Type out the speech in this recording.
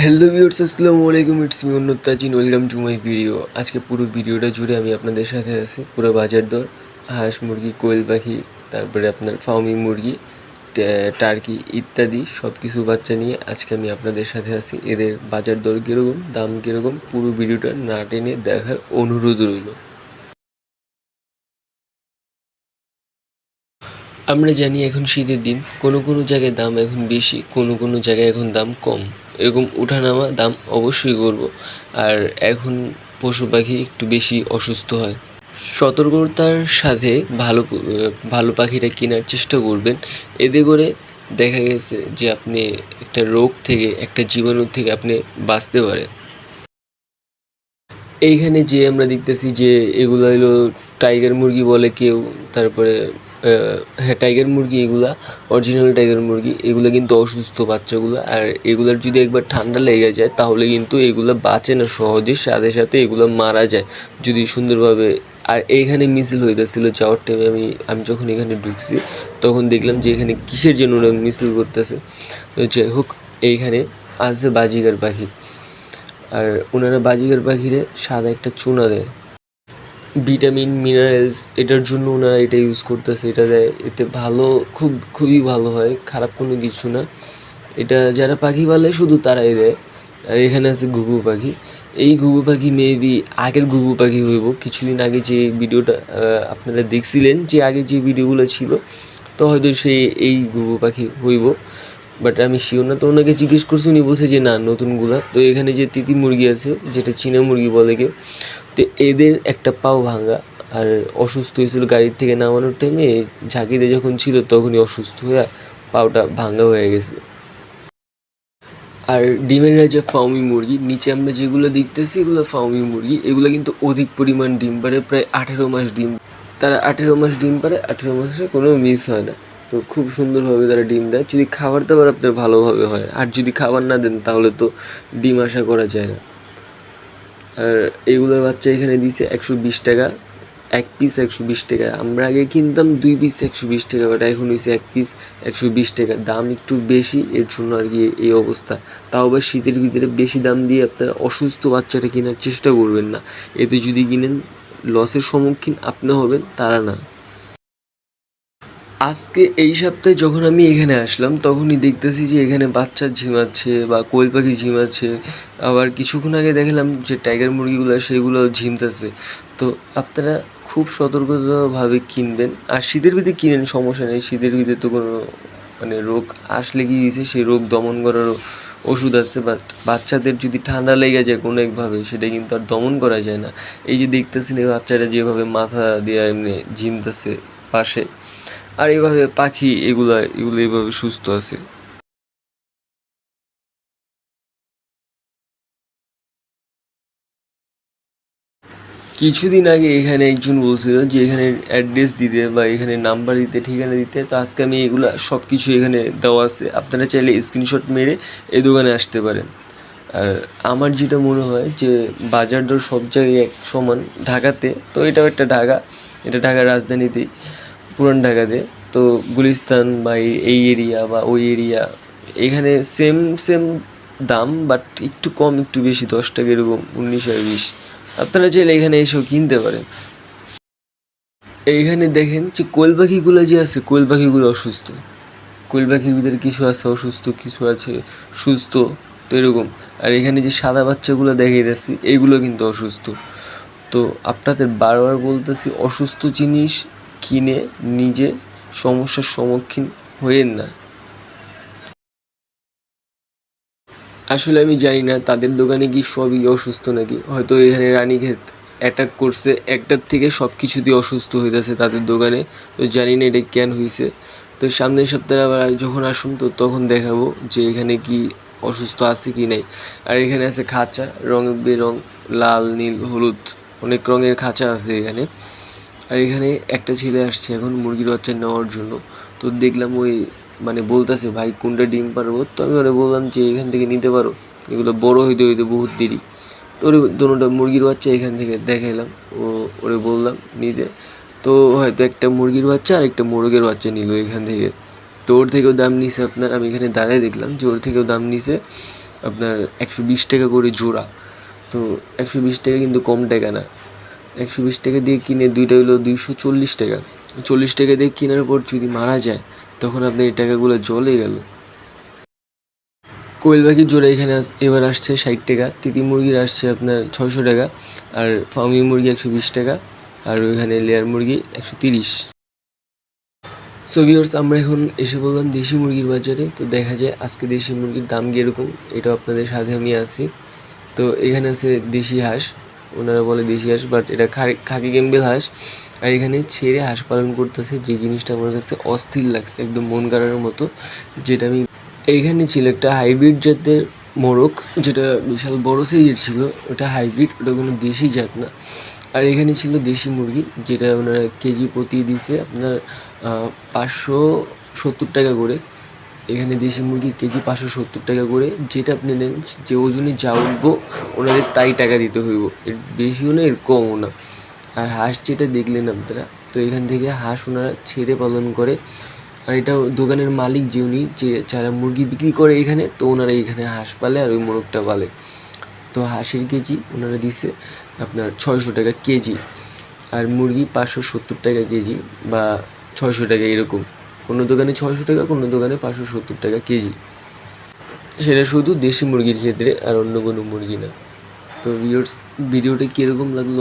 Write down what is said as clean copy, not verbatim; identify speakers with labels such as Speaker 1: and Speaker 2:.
Speaker 1: Hello viewers, আসসালামু আলাইকুম। It's me Anyata Tazin, welcome to my video. আজকে পুরো ভিডিওটা জুড়ে আমি আপনাদের সাথে আছি পুরো বাজার দর, হাঁস মুরগি, কোয়েল পাখি, তারপরে আপনার ফার্মি মুরগি, টার্কি ইত্যাদি সব কিছু বাচ্চা নিয়ে আজকে আমি আপনাদের সাথে আছি। এদের বাজার দর কীরকম, দাম কীরকম, পুরো ভিডিওটা না টেনে দেখার অনুরোধ রইল। আমরা জানি এখন শীতের দিন, কোনো কোনো জায়গায় দাম এখন বেশি, কোনো কোনো জায়গায় এখন দাম কম, এরকম ওঠানামা দাম অবশ্যই করব। আর এখন পশু পাখি একটু বেশি অসুস্থ হয়। সতর্কতার সাথে ভালো পাখিটা কেনার চেষ্টা করবেন। এতে করে দেখা গেছে যে আপনি একটা রোগ থেকে, একটা জীবাণু থেকে আপনি বাঁচতে পারেন। এইখানে যে আমরা দেখতেছি যে এগুলো হলো টাইগার মুরগি বলে কেউ, তারপরে হ্যাঁ টাইগার মুরগি, এগুলা অরিজিনাল টাইগার মুরগি। এগুলো কিন্তু অসুস্থ বাচ্চাগুলো, আর এগুলার যদি একবার ঠান্ডা লেগে যায় তাহলে কিন্তু এগুলো বাঁচে না সহজে, সাথে সাথে এগুলো মারা যায় যদি সুন্দরভাবে। আর এইখানে মিছিল হইতেছিল যাওয়ার টাইমে, আমি যখন এখানে ঢুকছি তখন দেখলাম যে এখানে কিসের জন্য ওরা মিছিল করতেছে। যাই হোক, এইখানে আছে বাজিগার পাখি, আর ওনারা বাজিগার পাখিরে সাদা একটা চুনা দেয়, ভিটামিন মিনারেলস, এটার জন্য ওনারা এটা ইউজ করতেছে। এটা দেয়, এতে ভালো, খুবই ভালো হয়, খারাপ কোনো কিছু না। এটা যারা পাখি পালে শুধু তারাই দেয়। আর এখানে আছে ঘুঘু পাখি। এই ঘুঘু পাখি মেবি আগের ঘুঘু পাখি হইব। কিছুদিন আগে যে ভিডিওটা আপনারা দেখছিলেন, যে আগে যে ভিডিওগুলো ছিল, তো হয়তো সে এই ঘুঘু পাখি হইব, বাট আমি শিওর না। তো ওনাকে জিজ্ঞেস করছি, উনি বলছে যে না, নতুনগুলা। তো এখানে যে তিতি মুরগি আছে, যেটা চীনা মুরগি বলে কেউ, তো এদের একটা পাও ভাঙা, আর অসুস্থ হয়েছিল গাড়ির থেকে নামানোর টাইমে, ঝাঁকিতে যখন ছিল তখনই অসুস্থ হয়ে পাওটা ভাঙা হয়ে গেছে। আর ডিমের রাজা ফার্মি মুরগি, নিচে আমরা যেগুলো দেখতেছি এগুলো ফার্মি মুরগি। এগুলো কিন্তু অধিক পরিমাণ ডিম পারে, প্রায় 18 মাস ডিম। তারা 18 মাস ডিম পারে, 18 মাসে কোনো মিস হয় না। তো খুব সুন্দরভাবে তারা ডিম দেয় যদি খাবার দাবার আপনার ভালোভাবে হয়। আর যদি খাবার না দেন তাহলে তো ডিম আশা করা যায় না। আর এইগুলোর বাচ্চা এখানে দিছে 120 টাকা, এক পিস 120 টাকা। আমরা আগে কিনতাম 2 পিস 120 টাকা, বাট এখন হয়েছে এক পিস 120 টাকা। দাম একটু বেশি, এর জন্য আর কি এই অবস্থা। তাও আবার শীতের ভিতরে বেশি দাম দিয়ে আপনারা অসুস্থ বাচ্চাটা কেনার চেষ্টা করবেন না। এতে যদি কিনেন, লসের সম্মুখীন আপনি হবেন, তারা না। আজকে এই সপ্তাহে যখন আমি এখানে আসলাম তখনই দেখতেছি যে এখানে বাচ্চা ঝিমাচ্ছে বা কোয়েল পাখি ঝিমাচ্ছে। আবার কিছুক্ষণ আগে দেখলাম যে টাইগার মুরগিগুলো সেগুলো ঝিমতেছে। তো আপনারা খুব সতর্কতাভাবে কিনবেন। আর শীতের ভিতরে কিনেন, সমস্যা নেই। শীতের ভিতরে তো কোনো রোগ আসলে কি হয়েছে, সেই রোগ দমন করার ওষুধ আছে। বাট বাচ্চাদের যদি ঠান্ডা লেগে যায় কোনো একভাবে, সেটা কিন্তু আর দমন করা যায় না। এই যে দেখতেছেন এই বাচ্চাটা যেভাবে মাথা দিয়ে এমনি ঝিমতেছে পাশে, আর এইভাবে পাখি এগুলো এইভাবে সুস্থ আছে। কিছুদিন আগে এখানে একজন বলছিল যে এখানে অ্যাড্রেস দিতে বা এখানে নাম্বার দিতে, ঠিকানা দিতে। তো আজকে আমি এগুলো সব কিছু এখানে দেওয়া আছে, আপনারা চাইলে স্ক্রিনশট মেরে এই দোকানে আসতে পারেন। আর আমার যেটা মনে হয় যে বাজার দর সব জায়গায় এক সমান। ঢাকাতে তো, এটাও একটা ঢাকা, এটা ঢাকার রাজধানীতেই, পুরান ঢাকাতে। তো গুলিস্তান বা এই এরিয়া বা ওই এরিয়া, এখানে সেম সেম দাম, বাট একটু কম একটু বেশি, 10 টাকা এরকম, 19 আর 20। আপনারা চাইলে এখানে এসেও কিনতে পারেন। এইখানে দেখেন যে কোয়েল পাখিগুলো যে আছে, কোয়েল পাখিগুলো অসুস্থ। কোয়েল পাখির ভিতরে কিছু আছে অসুস্থ, কিছু আছে সুস্থ, তো এরকম। আর এখানে যে সাদা বাচ্চাগুলো দেখিয়ে যাচ্ছি, এইগুলো কিন্তু অসুস্থ। তো আপনাদের বারবার বলতেছি, অসুস্থ জিনিস কিনে নিজে সমস্যার সম্মুখীন হয়েন না। আসলে আমি জানি না তাদের দোকানে কি সবই অসুস্থ নাকি। হয়তো এখানে রানীক্ষেত অ্যাটাক করছে, একটার থেকে সব কিছু দিয়ে অসুস্থ হইতেছে তাদের দোকানে। তো জানি না এটা কেন হয়েছে। তো সামনের সপ্তাহে আবার যখন আসুন তো তখন দেখাবো যে এখানে কি অসুস্থ আছে কি নাই। আর এখানে আছে খাঁচা, রং বেরং, লাল, নীল, হলুদ, অনেক রঙের খাঁচা আছে এখানে। আর এখানে একটা ছেলে আসছে এখন মুরগির বাচ্চা নেওয়ার জন্য। তো দেখলাম ওই বলতেছে, ভাই কোনটা ডিম পারবো। তো আমি ওরা বললাম যে এখান থেকে নিতে পারো, এগুলো বড় হইতে হইতে বহুত দেরি। তো ওরে দুটোটা মুরগির বাচ্চা এখান থেকে দেখাইলাম, ওরে বললাম নিতে। তো হয়তো একটা মুরগির বাচ্চা আর একটা মোরগের বাচ্চা নিল এখান থেকে। তো ওর থেকেও দাম নিছে আপনার, আমি এখানে দাঁড়ায় দেখলাম যে ওর থেকেও দাম নিছে আপনার 120 টাকা করে জোড়া। তো 120 টাকা কিন্তু কম টাকা না। 120 টাকা দিয়ে কিনে দুইটা হলো 240 টাকা। 40 টাকা দিয়ে কেনার পর যদি মারা যায় তখন আপনার এই টাকাগুলো জলে গেল। কোয়েল পাখির জোড়া এখানে এবার আসছে 60 টাকা, তিতি মুরগির আসছে আপনার 600 টাকা, আর ফার্মি মুরগি 120 টাকা, আর ওইখানে লেয়ার মুরগি 130। সো ভিউয়ার্স, আমরা এখন এসে বললাম দেশি মুরগির বাজারে। তো দেখা যায় আজকে দেশি মুরগির দাম কীরকম এটাও আপনাদের সাথে আমি আসি। তো এখানে আছে দেশি হাঁস, ওনারা বলে দেশি হাঁস, বাট এটা খাকি ক্যাম্বেল হাঁস। আর এখানে ছেড়ে হাঁস পালন করতেছে, যে জিনিসটা আমার কাছে অস্থির লাগছে, একদম মন কাড়ার মতো। যেটা আমি এইখানে ছিল একটা হাইব্রিড জাতের মোরগ, যেটা বিশাল বড় সাইজের ছিল, ওটা হাইব্রিড, ওটা কোনো দেশি জাত না। আর এখানে ছিল দেশি মুরগি, যেটা ওনারা কেজি প্রতি দিছে আপনার 570 টাকা করে। এখানে দেশি মুরগির কেজি 570 টাকা করে, যেটা আপনি নেন যে ওজনে যা উঠবো ওনাদের তাই টাকা দিতে হইব, এর বেশিও না এর কমও না। আর হাঁস যেটা দেখলেন আপনারা, তো এখান থেকে হাঁস ওনারা ছেড়ে পালন করে। আর এটা দোকানের মালিক যে উনি, যে যারা মুরগি বিক্রি করে এখানে, তো ওনারা এখানে হাঁস পালে আর ওই মোরগটা পালে। তো হাঁসের কেজি ওনারা দিছে আপনার 600 টাকা কেজি, আর মুরগি 570 টাকা কেজি বা 600 টাকা এরকম। কোনো দোকানে 600 টাকা, কোনো দোকানে 570 টাকা কেজি। সেটা শুধু দেশি মুরগির ক্ষেত্রে, আর অন্য কোনো মুরগি না। তো ভিউয়ার্স, ভিডিওটা কীরকম লাগলো